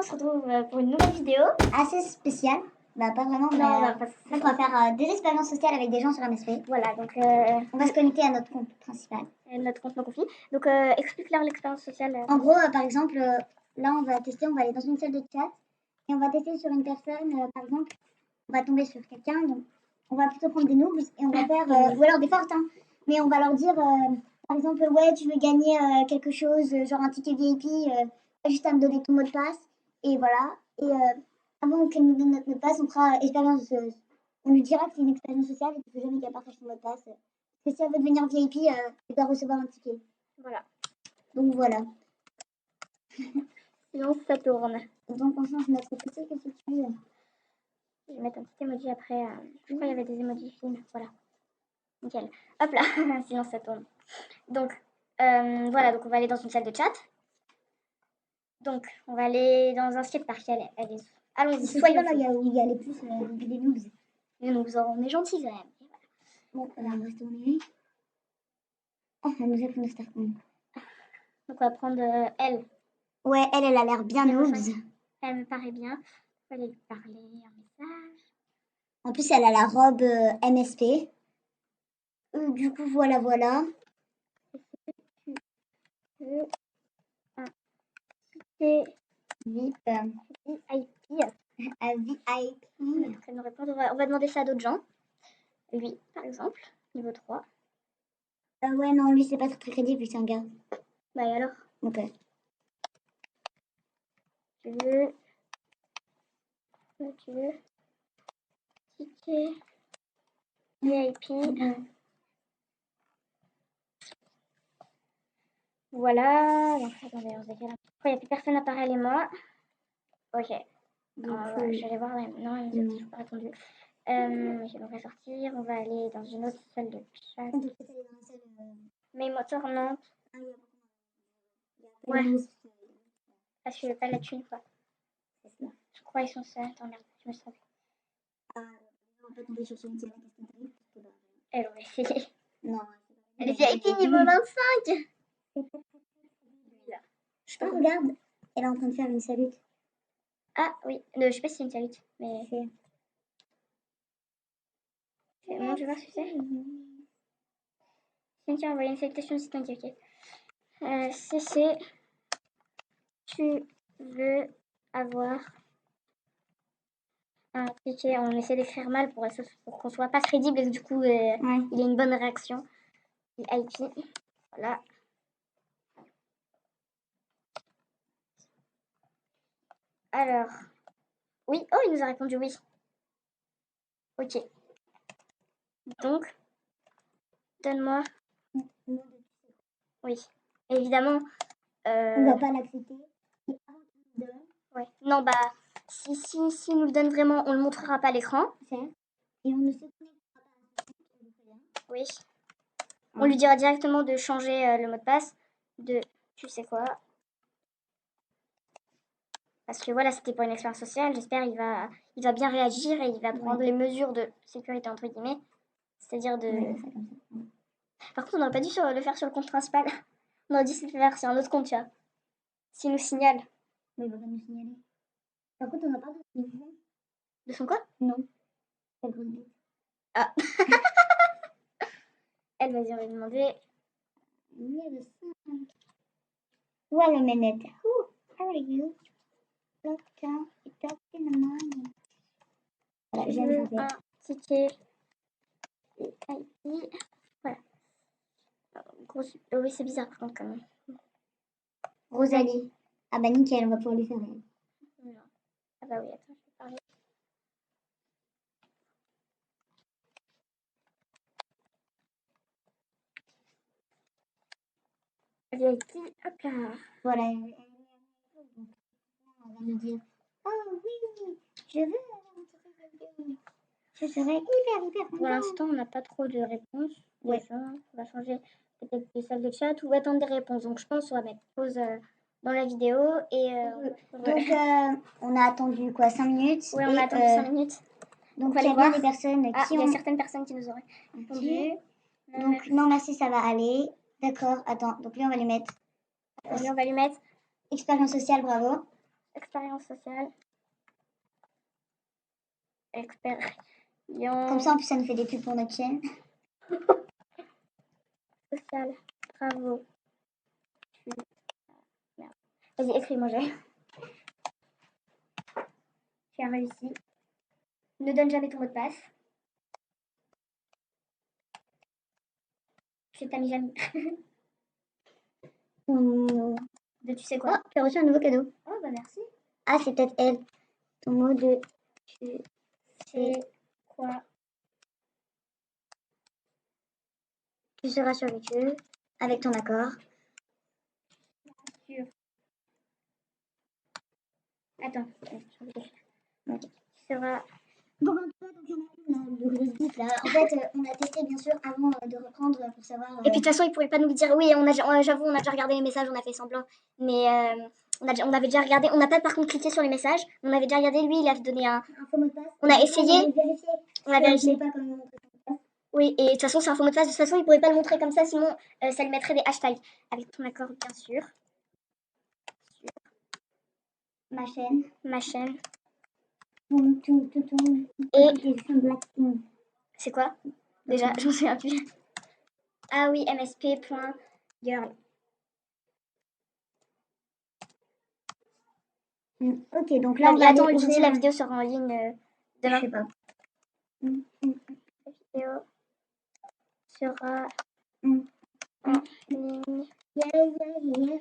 on se retrouve pour une nouvelle vidéo. Assez spéciale. Bah pas vraiment, mais Non, on va faire des expériences sociales avec des gens sur MSP. Voilà, donc on va se connecter à notre compte principal. Notre compte non confi. Donc explique-leur l'expérience sociale. En gros, par exemple, là on va tester, on va aller dans une salle de chat et on va tester sur une personne, par exemple, on va tomber sur quelqu'un, donc on va plutôt prendre des noobs et on va faire, ou alors des fortes, hein, mais on va leur dire, par exemple, ouais, tu veux gagner quelque chose, genre un ticket VIP, juste à me donner ton mot de passe, et voilà. Et avant qu'elle nous donne notre mot de passe, on fera expérience, on lui dira que c'est une expérience sociale et qu'il ne faut jamais qu'elle partage son mot de passe. Parce que si elle veut devenir VIP, elle doit recevoir un ticket. Voilà. Donc voilà. Sinon ça tourne. Donc on change notre petit que si tu veux. Je vais mettre un petit emoji après. Je crois qu'il y avait des emojis films. Voilà. Nickel. Hop là. Sinon ça tourne. Donc voilà, donc on va aller dans une salle de chat. Donc on va aller dans un skatepark. Allons-y, soyons là où il y a les plus des noobs. Les noobs, on est gentils quand même. Bon, on va se tourner. Oh, elle nous a fait nos stars. Donc on va prendre elle. Ouais, elle a l'air bien noobs. Elle me paraît bien. Il faut aller lui parler un message. En plus, elle a la robe MSP. Du coup, voilà. C'est VIP. VIP. VIP. Elle nous répond. On va demander ça à d'autres gens. Lui, par exemple, niveau 3. Ouais, non, lui, c'est pas très crédible, c'est un gars. Bah et alors? Ok. Tu veux ticket VIP. Voilà. Donc, attendez, on se décale un petit peu. Il n'y a plus personne à part elle et moi. Ok. Donc, je vais aller voir. Non, elle nous a toujours pas répondu. Donc, on va sortir. On va aller dans une autre salle de chat. On peut peut-être aller dans la salle. Mais moteur, non. Ouais. Parce que pas la thune, quoi. Je crois qu'ils sont ça. Attends, merde, je me sens. On peut tomber sur une salle de chat. Elle, on va essayer. Non. Elle est VIP niveau 25. Je sais pas, regarde. Elle est en train de faire une salute. Ah oui, je sais pas si c'est une salute, mais c'est. Bon, je vais voir ce que c'est. Tiens, envoyer une salutation si t'as dit ok. CC, tu veux avoir un ticket. On essaie d'écrire mal pour qu'on soit pas crédible et que du coup il ait une bonne réaction. IP, voilà. Alors, oui, oh, il nous a répondu oui. Ok. Donc, donne-moi. Oui, évidemment. On va pas l'accepter. Ouais. Non, bah, si nous le donne vraiment, on le montrera pas à l'écran. Et on ne se connectera pas. Oui. On lui dira directement de changer le mot de passe de tu sais quoi. Parce que voilà, c'était pour une expérience sociale. J'espère il va bien réagir et il va prendre les mesures de sécurité entre guillemets. C'est-à-dire de. Par contre, on n'aurait pas dû le faire sur le compte principal. On aurait dû se le faire sur un autre compte, tu vois. S'il nous signale. Mais il va pas nous signaler. Par contre, on n'a pas de son. De son quoi? Non. Ah. Elle, vas-y, on va lui demander. Où est la manette? How are you? Look down, it's up in the morning. Voilà, Je veux un ticket IP. Voilà. Oui, c'est bizarre par contre quand même. Rosalie. Ah bah nickel, on va pouvoir lui faire. Non. Ah bah oui, attends, je vais parler. VIP, hop là. Voilà. On va nous dire, oh oui, je veux. Je serais hyper content. Pour l'instant, on n'a pas trop de réponses. Ouais. On va changer peut-être des salles de chat ou attendre des réponses. Donc je pense qu'on va mettre pause dans la vidéo. Et, donc on a attendu quoi, 5 minutes? Oui, on a attendu 5 minutes. Donc il y a bien des personnes qui il y a certaines personnes qui nous auraient répondu. Donc non merci, ça va aller. D'accord, attends, donc lui on va lui mettre. On va lui mettre expérience sociale, bravo. Expérience sociale. Expérience Comme ça, en plus, ça nous fait des pubs pour notre chaîne. sociale. Travaux. Merde. Vas-y, écris-moi, j'ai. Tu as réussi. Ne donne jamais ton mot de passe. Je t'ai mis jamais. De tu sais quoi. Oh, tu as reçu un nouveau cadeau. Oh, bah merci. Ah, c'est peut-être elle. Ton mot de... Tu sais quoi. Tu seras survécu avec ton accord. Sur. Attends. Ok. Tu seras. Bon, donc il y en a une, le gros bip là. En fait, on a testé bien sûr avant de reprendre pour savoir. Et puis de toute façon, ils pourraient pas nous dire oui, j'avoue, on a déjà regardé les messages, on a fait semblant. Mais on avait déjà regardé, on n'a pas par contre cliqué sur les messages, on avait déjà regardé, lui, il avait donné un faux mot de passe. On a essayé. On a vérifié. Pas comme Oui, et de toute façon, c'est un faux mot de passe. De toute façon, il pourrait pas le montrer comme ça, sinon ça lui mettrait des hashtags. Avec ton accord, bien sûr. ma chaîne. Ma chaîne. Et c'est quoi déjà? Je m'en souviens plus. Ah oui, msp.girl. Ok, donc là, on va attends, aller lui dit ouvrir la vidéo sera en ligne demain. Je sais pas. La vidéo sera en ligne.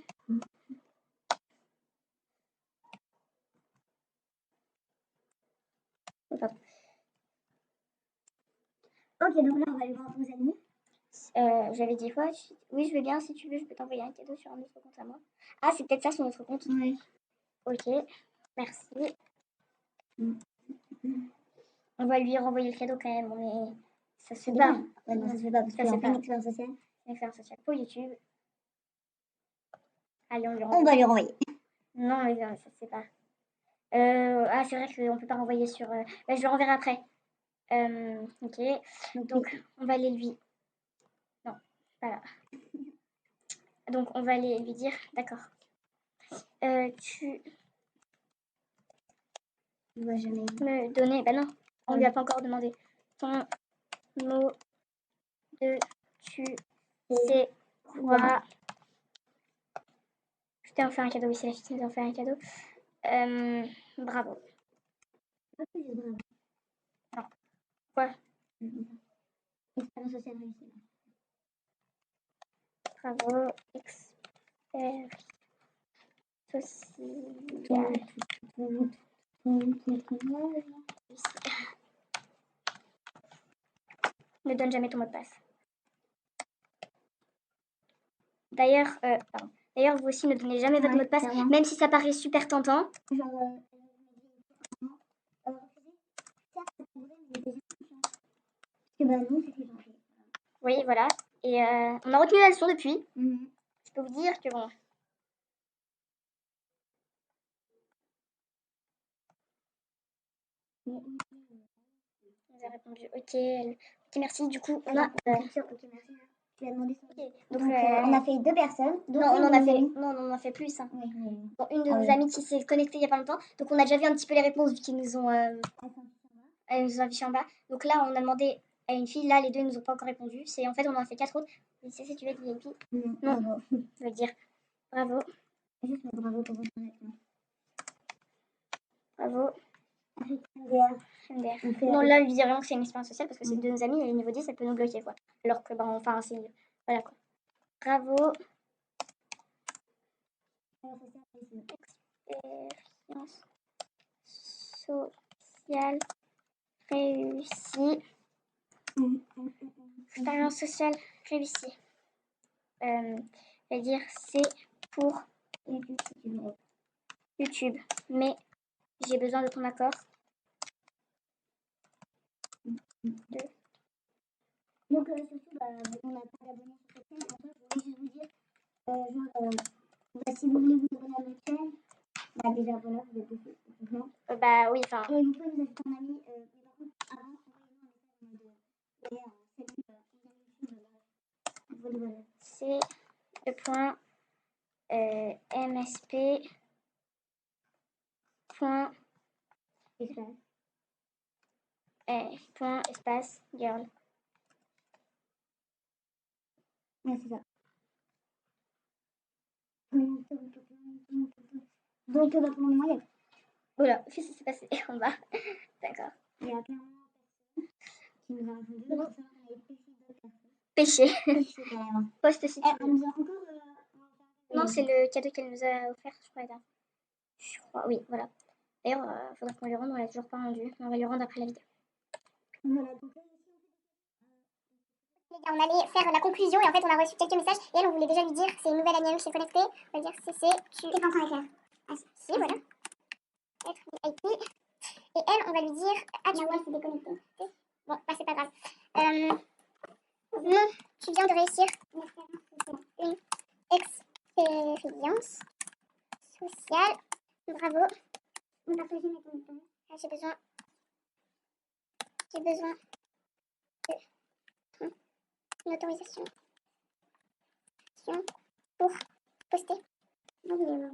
Ok, donc là, on va aller voir vos amis. J'avais dit quoi? Oui, je veux bien. Si tu veux, je peux t'envoyer un cadeau sur un autre compte à moi. Ah, c'est peut-être ça sur notre compte. Oui. Ok, merci. On va lui renvoyer le cadeau quand même, mais ça se fait pas. Ouais, non, ça se fait pas parce Ça que se c'est fait une pas. expérience sociale. Une expérience sociale pour YouTube. Allez, on lui On renvoie. va lui renvoyer. Non, mais ça se fait pas. Ah, c'est vrai qu'on peut pas renvoyer sur. Bah, je le renverrai après. Ok. Donc, on va aller lui. Non, voilà. Donc, on va aller lui dire. D'accord. Tu vas jamais me donner. Bah non, on lui a pas encore demandé. Ton mot de tu sais quoi. Je t'ai offert un cadeau. Oui, c'est la fille qui nous a offert un cadeau. Bravo. Non. Quoi? Expérience sociale réussie. Bravo. Expérience sociale. Ne donne jamais ton mot de passe. D'ailleurs, vous aussi ne donnez jamais votre mot de passe, même si ça paraît super tentant. Oui, voilà. Et on a retenu la leçon depuis. Je peux vous dire que bon. Elle a répondu ok. Ok, merci. Du coup, on a. Ok, merci. Tu as demandé ça. Okay. Donc, on a fait 2 personnes. Non, on en a fait plus. Hein. Oui. Bon, une de nos amies qui s'est connectée il n'y a pas longtemps. Donc, on a déjà vu un petit peu les réponses vu qu'ils nous ont. Elles nous ont affiché en bas. Donc là, on a demandé à une fille. Là, les deux ne nous ont pas encore répondu. En fait, on en a fait 4 autres. Mais si tu veux être VIP. Non. Bravo. Je veux dire bravo. Juste bravo pour votre honnêtement. Bravo. MDR. Non, là, lui dire vraiment que c'est une expérience sociale parce que c'est de nos amis et niveau 10, elle peut nous bloquer quoi. Alors que, enfin, c'est. Voilà quoi. Bravo. Expérience sociale réussie. Expérience sociale réussie. C'est-à-dire, c'est pour YouTube. Mais j'ai besoin de ton accord. Donc, surtout, on n'a pas d'abonnés sur cette chaîne. En fait, je voulais juste vous dire, si vous voulez vous abonner à notre chaîne, déjà, voilà, vous êtes dessus. Bah oui, enfin. Vous pouvez nous ajouter en ami, mais par contre, avant, envoyez-nous un message en mode, c'est le point MSP Espace. Point, espace, girl. Ouais, c'est ça. Donc, pour le moment, Oula, qu'est-ce qui s'est passé en bas? D'accord. il y a clairement personne qui nous a répondu. Donc, ça, on avait péché d'autres personnes. Péché. Péché, carrément. Poste si tu On veux. nous a encore. Non, c'est le cadeau qu'elle nous a offert, je crois. Là. Je crois, oui, voilà. D'ailleurs, faudra qu'on lui rende, on l'a toujours pas rendu. On va lui rendre après la vidéo. Voilà, donc là, Les gars, on allait faire la conclusion et en fait on a reçu quelques messages et elle on voulait déjà lui dire c'est une nouvelle amie à nous qui s'est connectée. On va dire CC, tu t'es pas en train de faire. Ah si, voilà. Être VIP. Et elle on va lui dire ah tu La wall s'est déconnectée. bon bah c'est pas grave. Non, tu viens de réussir une expérience sociale. Bravo. On va poser mes commentaires. Ah, j'ai besoin de une autorisation pour poster. Non, vous allez voir.